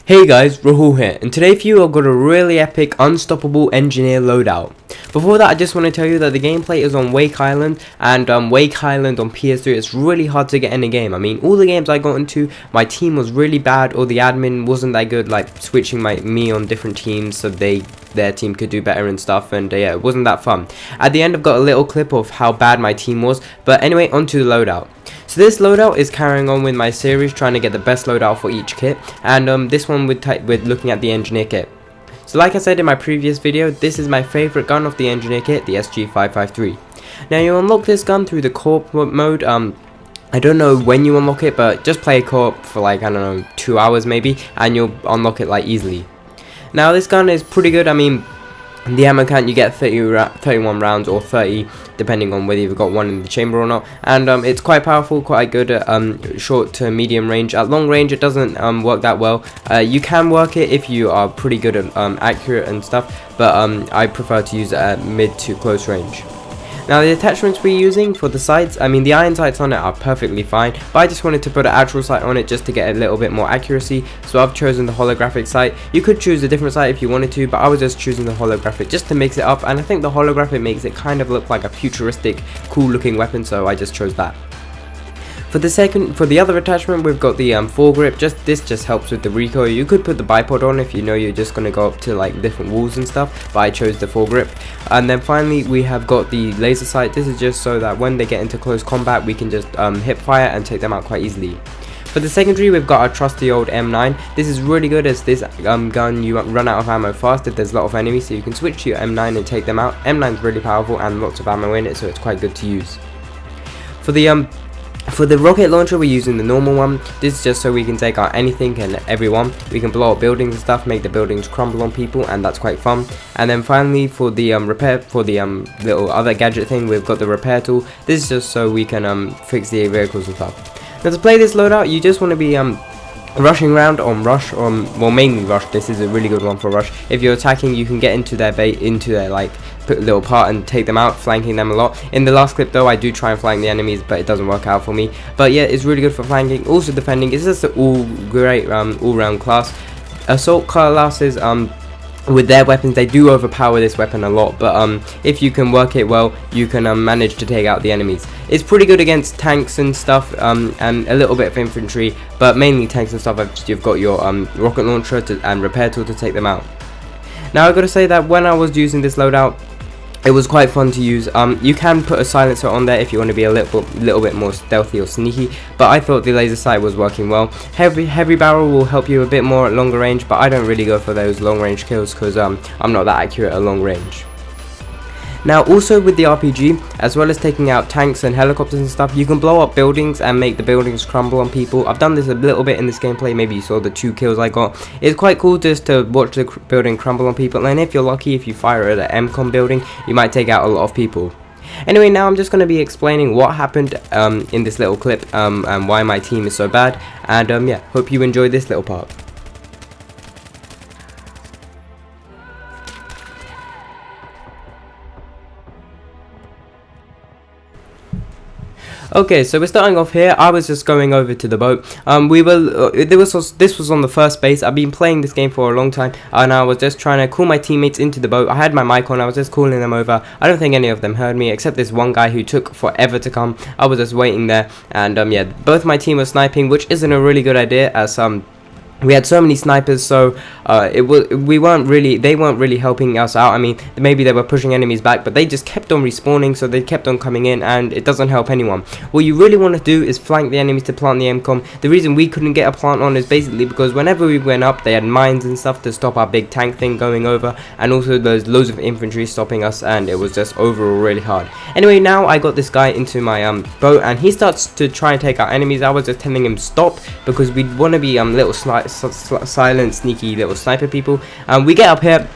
Hey guys, Rahul here, and today for you I've got a really epic unstoppable engineer loadout. Before that, I just want to tell you that the gameplay is on Wake Island, and Wake Island on PS3 is really hard to get in a game. I mean, all the games I got into, my team was really bad, or the admin wasn't that good, like switching me on different teams so their team could do better and stuff, and yeah, it wasn't that fun. At the end I've got a little clip of how bad my team was, but anyway, onto the loadout. So this loadout is carrying on with my series, trying to get the best loadout for each kit, and this one with looking at the engineer kit. So like I said in my previous video, this is my favorite gun of the engineer kit, the SG553. Now you unlock this gun through the co-op mode. I don't know when you unlock it, but just play co-op for like, I don't know, 2 hours maybe, and you'll unlock it like easily. Now this gun is pretty good. I mean, the ammo count, you get 31 rounds or 30 depending on whether you've got one in the chamber or not, and it's quite powerful, quite good at short to medium range. At long range it doesn't work that well. You can work it if you are pretty good at accurate and stuff, but I prefer to use it at mid to close range. Now the attachments we're using for the sights, I mean the iron sights on it are perfectly fine, but I just wanted to put an actual sight on it just to get a little bit more accuracy, so I've chosen the holographic sight. You could choose a different sight if you wanted to, but I was just choosing the holographic just to mix it up, and I think the holographic makes it kind of look like a futuristic, cool looking weapon, so I just chose that. For the other attachment, we've got the foregrip. This just helps with the recoil. You could put the bipod on if you know you're just gonna go up to like different walls and stuff, but I chose the foregrip. And then finally we have got the laser sight. This is just so that when they get into close combat, we can just hip fire and take them out quite easily. For the secondary, we've got our trusty old M9. This is really good as this gun, you run out of ammo fast if there's a lot of enemies, so you can switch to your M9 and take them out. M9 is really powerful and lots of ammo in it, so it's quite good to use. For the rocket launcher, we're using the normal one. This is just so we can take out anything and everyone. We can blow up buildings and stuff, make the buildings crumble on people, and that's quite fun. And then finally, for the little other gadget thing, we've got the repair tool. This is just so we can fix the vehicles and stuff. Now to play this loadout, you just want to be rushing around on rush, well mainly rush. This is a really good one for rush. If you're attacking, you can get into their bait, into their like little part and take them out, flanking them a lot. In the last clip though, I do try and flank the enemies, but it doesn't work out for me. But yeah, it's really good for flanking. Also defending. It's just an all-round class. Assault classes, with their weapons, they do overpower this weapon a lot, but if you can work it well, you can manage to take out the enemies. It's pretty good against tanks and stuff, and a little bit of infantry, but mainly tanks and stuff. You've got your rocket launcher and repair tool to take them out. Now I've got to say that when I was using this loadout, it was quite fun to use. You can put a silencer on there if you want to be a little bit more stealthy or sneaky, but I thought the laser sight was working well. Heavy barrel will help you a bit more at longer range, but I don't really go for those long range kills because I'm not that accurate at long range. Now also with the RPG, as well as taking out tanks and helicopters and stuff, you can blow up buildings and make the buildings crumble on people. I've done this a little bit in this gameplay. Maybe you saw the 2 kills I got. It's quite cool just to watch the building crumble on people, and if you're lucky, if you fire at an MCOM building, you might take out a lot of people. Anyway, now I'm just going to be explaining what happened in this little clip, and why my team is so bad, and yeah, hope you enjoyed this little part. Okay, so we're starting off here. I was just going over to the boat. This was on the first base. I've been playing this game for a long time, and I was just trying to call my teammates into the boat. I had my mic on. I was just calling them over. I don't think any of them heard me, except this one guy who took forever to come. I was just waiting there, and yeah, both my team was sniping, which isn't a really good idea, as we had so many snipers, so they weren't really helping us out. I mean, maybe they were pushing enemies back, but they just kept on respawning, so they kept on coming in, and it doesn't help anyone. What you really want to do is flank the enemies to plant the MCOM. The reason we couldn't get a plant on is basically because whenever we went up, they had mines and stuff to stop our big tank thing going over, and also there's loads of infantry stopping us, and it was just overall really hard. Anyway, now I got this guy into my boat, and he starts to try and take out enemies. I was just telling him stop, because we want to be little silent, sneaky little sniper people. We get up here,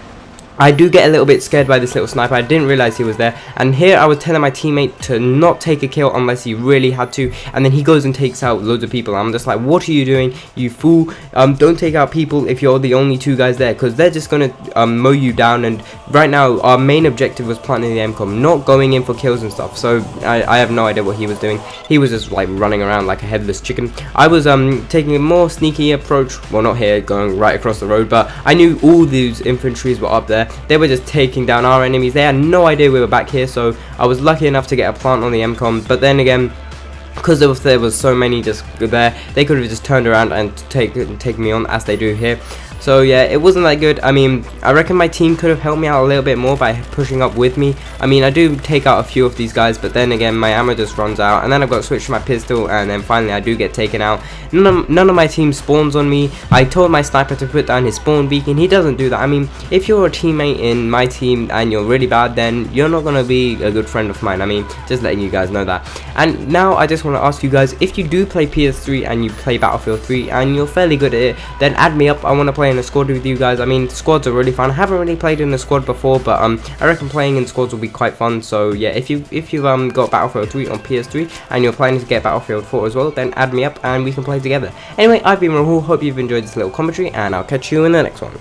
I do get a little bit scared by this little sniper. I didn't realize he was there, and here I was telling my teammate to not take a kill unless he really had to, and then he goes and takes out loads of people. I'm just like, what are you doing, you fool? Don't take out people if you're the only 2 guys there, because they're just gonna mow you down. And right now our main objective was planting the MCOM, not going in for kills and stuff. So I have no idea what he was doing. He was just like running around like a headless chicken. I was taking a more sneaky approach, well, not here, going right across the road, but I knew all these infantries were up there. They were just taking down our enemies. They had no idea we were back here, so I was lucky enough to get a plant on the MCOM. But then again, because there was so many just there, they could have just turned around and taken me on, as they do here. So yeah, it wasn't that good. I mean, I reckon my team could have helped me out a little bit more by pushing up with me. I mean, I do take out a few of these guys, but then again, my ammo just runs out, and then I've got to switch to my pistol, and then finally I do get taken out. None of my team spawns on me. I told my sniper to put down his spawn beacon. He doesn't do that. I mean, if you're a teammate in my team and you're really bad, then you're not going to be a good friend of mine. I mean, just letting you guys know that. And now I just want to ask you guys, if you do play PS3 and you play Battlefield 3 and you're fairly good at it, then add me up. I want to play in a squad with you guys. I mean, squads are really fun. I haven't really played in a squad before, but I reckon playing in squads will be quite fun. So yeah, if you've got Battlefield 3 on PS3 and you're planning to get Battlefield 4 as well, then add me up and we can play together. Anyway, I've been Rahul. Hope you've enjoyed this little commentary, and I'll catch you in the next one.